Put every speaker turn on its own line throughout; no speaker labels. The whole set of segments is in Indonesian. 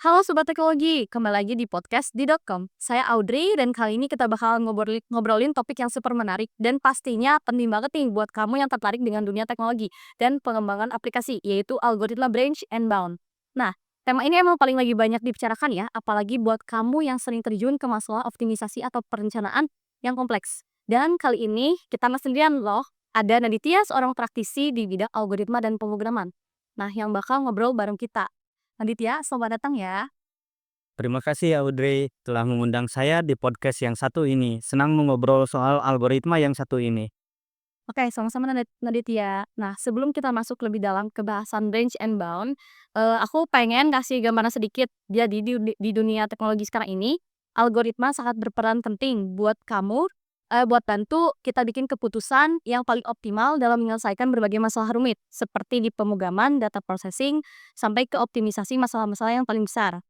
Halo Sobat Teknologi, kembali lagi di podcast di.com. Saya Audrey dan kali ini kita bakal ngobrolin topik yang super menarik dan pastinya penting banget nih buat kamu yang tertarik dengan dunia teknologi dan pengembangan aplikasi, yaitu algoritma branch and bound. Nah, tema ini emang paling lagi banyak dibicarakan ya, apalagi buat kamu yang sering terjun ke masalah optimisasi atau perencanaan yang kompleks. Dan kali ini kita nggak sendirian loh, ada Naditya, seorang praktisi di bidang algoritma dan pemrograman. Nah, yang bakal ngobrol bareng kita. Aditya, selamat datang ya.
Terima kasih ya Audrey telah mengundang saya di podcast yang satu ini. Senang mengobrol soal algoritma yang satu ini.
Oke, sama-sama Naditya. Nah, sebelum kita masuk lebih dalam ke bahasan range and bound, aku pengen kasih gambaran sedikit. Jadi di dunia teknologi sekarang ini, algoritma sangat berperan penting buat kamu, buat bantu kita bikin keputusan yang paling optimal dalam menyelesaikan berbagai masalah rumit, seperti di pemrograman, data processing, sampai ke optimisasi masalah-masalah yang paling besar.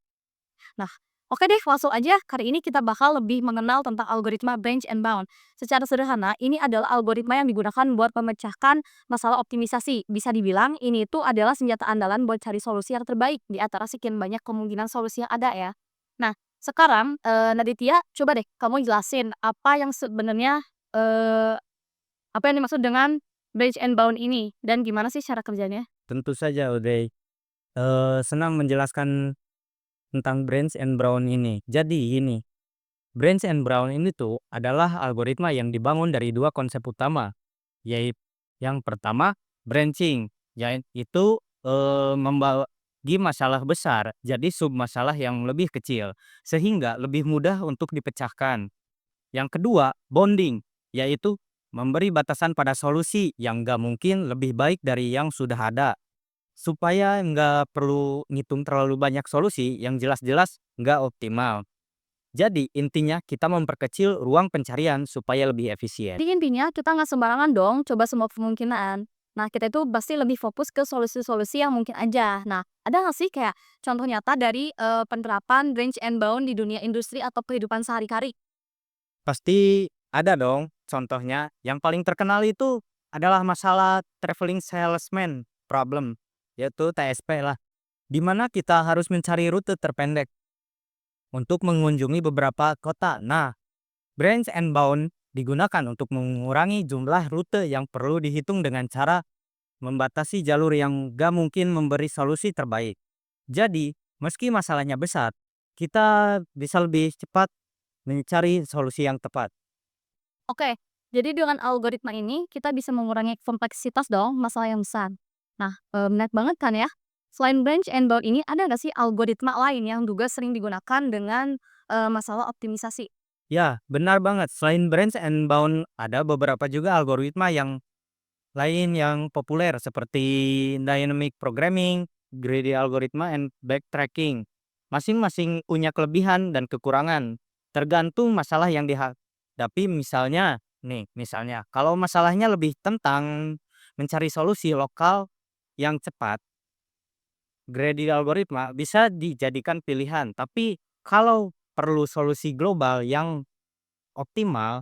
Nah, oke deh, langsung aja. Kali ini kita bakal lebih mengenal tentang algoritma branch and bound. Secara sederhana, ini adalah algoritma yang digunakan buat memecahkan masalah optimisasi. Bisa dibilang ini itu adalah senjata andalan buat cari solusi yang terbaik di antara sekian banyak kemungkinan solusi yang ada ya. Nah, sekarang Naditya, coba deh kamu jelasin apa yang sebenarnya eh, apa yang dimaksud dengan branch and bound ini dan gimana sih cara kerjanya?
Tentu saja Audrey. Senang menjelaskan tentang Branch and Brown ini. Jadi ini, Branch and Brown ini tuh adalah algoritma yang dibangun dari dua konsep utama. Yaitu yang pertama, branching. Yaitu membagi masalah besar jadi submasalah yang lebih kecil. Sehingga lebih mudah untuk dipecahkan. Yang kedua, bonding, yaitu memberi batasan pada solusi yang nggak mungkin lebih baik dari yang sudah ada. Supaya nggak perlu ngitung terlalu banyak solusi yang jelas-jelas nggak optimal. Jadi intinya kita memperkecil ruang pencarian supaya lebih efisien.
Jadi intinya kita nggak sembarangan dong coba semua kemungkinan. Nah, kita itu pasti lebih fokus ke solusi-solusi yang mungkin aja. Nah, ada nggak sih kayak contoh nyata dari penerapan range and bound di dunia industri atau kehidupan sehari-hari?
Pasti ada dong contohnya. Yang paling terkenal itu adalah masalah traveling salesman problem, yaitu TSP lah. Di mana kita harus mencari rute terpendek untuk mengunjungi beberapa kota. Nah, branch and bound digunakan untuk mengurangi jumlah rute yang perlu dihitung dengan cara membatasi jalur yang gak mungkin memberi solusi terbaik. Jadi, meski masalahnya besar, kita bisa lebih cepat mencari solusi yang tepat.
Oke, jadi dengan algoritma ini kita bisa mengurangi kompleksitas dong masalah yang besar. Nah, menarik banget kan ya? Selain branch and bound ini ada nggak sih algoritma lain yang juga sering digunakan dengan masalah optimisasi?
Ya, benar banget. Selain branch and bound, ada beberapa juga algoritma yang lain yang populer seperti dynamic programming, greedy algoritma, and backtracking. Masing-masing punya kelebihan dan kekurangan, tergantung masalah yang dihadapi. Misalnya, kalau masalahnya lebih tentang mencari solusi lokal yang cepat, greedy algoritma bisa dijadikan pilihan. Tapi kalau perlu solusi global yang optimal,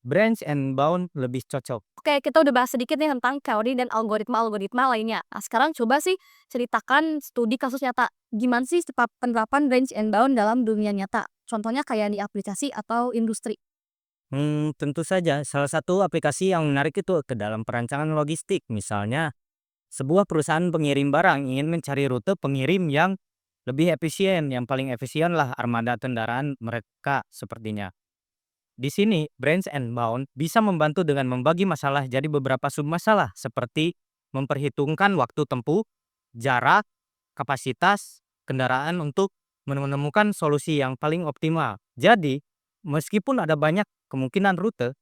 branch and bound lebih cocok.
Oke, kita udah bahas sedikit nih tentang teori dan algoritma-algoritma lainnya. Nah, sekarang coba sih ceritakan studi kasus nyata. Gimana sih penerapan range and bound dalam dunia nyata? Contohnya kayak di aplikasi atau industri.
Tentu saja salah satu aplikasi yang menarik itu ke dalam perancangan logistik. Misalnya, sebuah perusahaan pengirim barang ingin mencari rute pengirim yang lebih efisien. Yang paling efisien lah armada kendaraan mereka sepertinya. Di sini, branch and bound bisa membantu dengan membagi masalah jadi beberapa submasalah seperti memperhitungkan waktu tempuh, jarak, kapasitas kendaraan untuk menemukan solusi yang paling optimal. Jadi, meskipun ada banyak kemungkinan rute,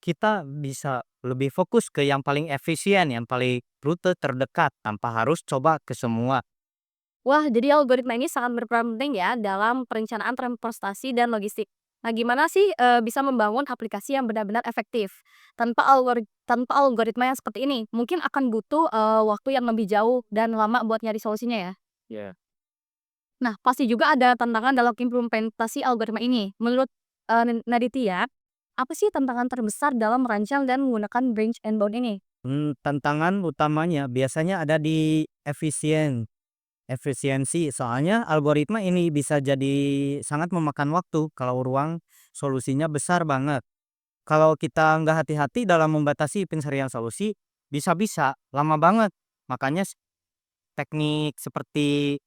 kita bisa lebih fokus ke yang paling efisien, yang paling rute terdekat tanpa harus coba ke semua.
Wah, jadi algoritma ini sangat berperan penting ya dalam perencanaan transportasi dan logistik. Nah, gimana sih bisa membangun aplikasi yang benar-benar efektif tanpa algoritma yang seperti ini? Mungkin akan butuh waktu yang lebih jauh dan lama buat nyari solusinya ya.
Ya.
Nah, pasti juga ada tantangan dalam implementasi algoritma ini. Menurut Naditya, apa sih tantangan terbesar dalam merancang dan menggunakan branch and bound ini?
Tantangan utamanya biasanya ada di efisien. efisiensi. Soalnya algoritma ini bisa jadi sangat memakan waktu kalau ruang solusinya besar banget. Kalau kita nggak hati-hati dalam membatasi pencarian solusi, bisa-bisa lama banget. Makanya teknik seperti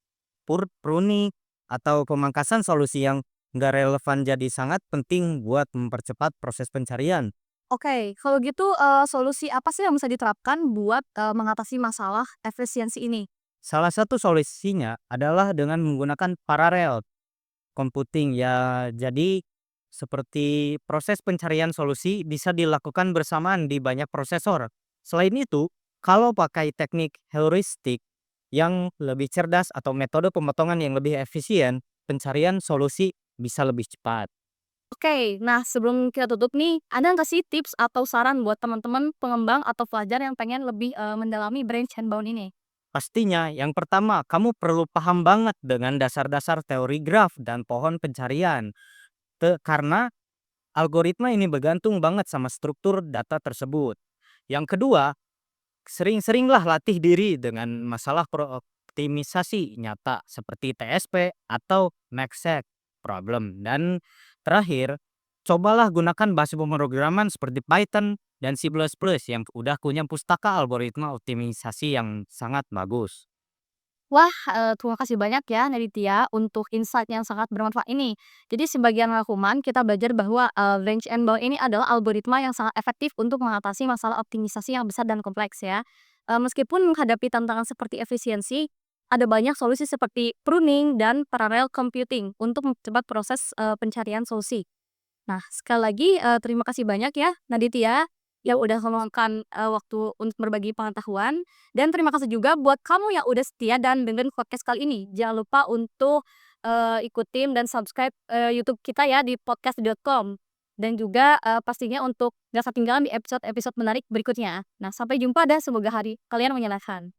pruning atau pemangkasan solusi yang nggak relevan jadi sangat penting buat mempercepat proses pencarian.
Oke, kalau gitu, solusi apa sih yang bisa diterapkan buat, mengatasi masalah efisiensi ini?
Salah satu solusinya adalah dengan menggunakan paralel computing ya. Jadi seperti proses pencarian solusi bisa dilakukan bersamaan di banyak prosesor. Selain itu, kalau pakai teknik heuristik yang lebih cerdas atau metode pemotongan yang lebih efisien, pencarian solusi bisa lebih cepat.
Oke, nah sebelum kita tutup nih, ada nggak sih tips atau saran buat teman-teman pengembang atau pelajar yang pengen lebih, mendalami branch and bound ini?
Pastinya, yang pertama, kamu perlu paham banget dengan dasar-dasar teori graf dan pohon pencarian. Karena algoritma ini bergantung banget sama struktur data tersebut. Yang kedua, sering-seringlah latih diri dengan masalah optimisasi nyata seperti TSP atau next set problem. Dan terakhir, cobalah gunakan bahasa pemrograman seperti Python dan C++ yang udah punya pustaka algoritma optimisasi yang sangat bagus.
Wah, terima kasih banyak ya Naditya untuk insight yang sangat bermanfaat ini. Jadi sebagian rangkuman kita belajar bahwa, range and bound ini adalah algoritma yang sangat efektif untuk mengatasi masalah optimisasi yang besar dan kompleks ya. Meskipun menghadapi tantangan seperti efisiensi, ada banyak solusi seperti pruning dan parallel computing untuk mempercepat proses, pencarian solusi. Nah, sekali lagi, terima kasih banyak ya, Naditya, yang udah meluangkan, waktu untuk berbagi pengetahuan, dan terima kasih juga buat kamu yang udah setia dan dengerin podcast kali ini. Jangan lupa untuk, ikutin dan subscribe, YouTube kita ya di podcast.com, dan juga, pastinya untuk nggak ketinggalan di episode-episode menarik berikutnya. Nah, sampai jumpa dan semoga hari kalian menyenangkan.